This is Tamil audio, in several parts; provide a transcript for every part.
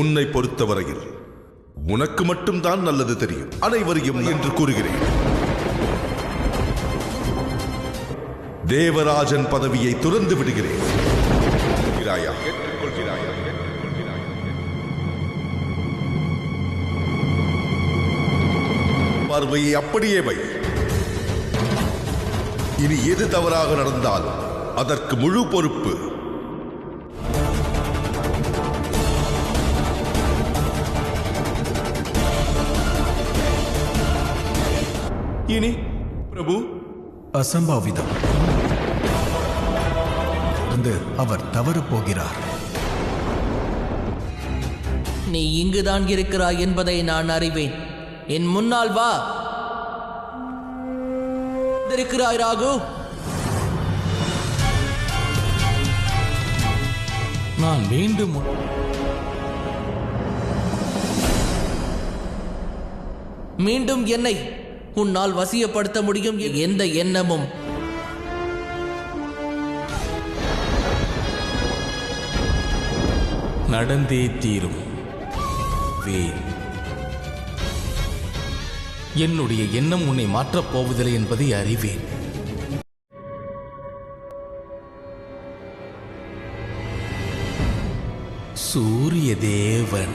உன்னை பொறுத்தவரையில் உனக்கு மட்டும்தான் நல்லது தெரியும், அனைவரையும் என்று கூறுகிறேன். தேவராஜன் பதவியை துறந்து விடுகிறேன். பார்வையை அப்படியே வை. இனி எது தவறாக நடந்தாலும் அதற்கு முழு பொறுப்பு இனி பிரபு அசம்பாவிதம். அவர் தவறு போகிறார். நீ இங்குதான் இருக்கிறாய் என்பதை நான் அறிவேன். என் முன்னால் வா. இருக்கிறாய் ராகு? நான் மீண்டும் என்னை உன்னால் வசியப்படுத்த முடியும் எந்த எண்ணமும் நடந்தே தீரும். வேல், என்னுடைய எண்ணம் உன்னை மாற்றப் போவதில்லை என்பதை அறிவேன். சூரிய தேவன்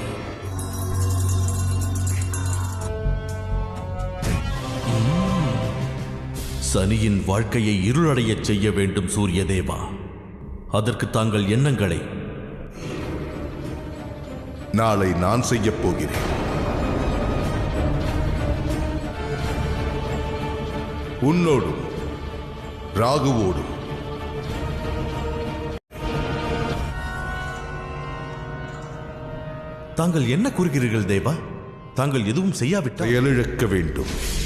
சனியின் வாழ்க்கையை இருளடையச் செய்ய வேண்டும் சூரியதேவா. அதற்கு தாங்கள் எண்ணங்களை நாளை நான் செய்யப் போகிறேன். உன்னோடும் ராகுவோடும். தாங்கள் என்ன கூறுகிறீர்கள் தேவா? தாங்கள் எதுவும் செய்யாவிட்டால் செயலிழக்க வேண்டும்.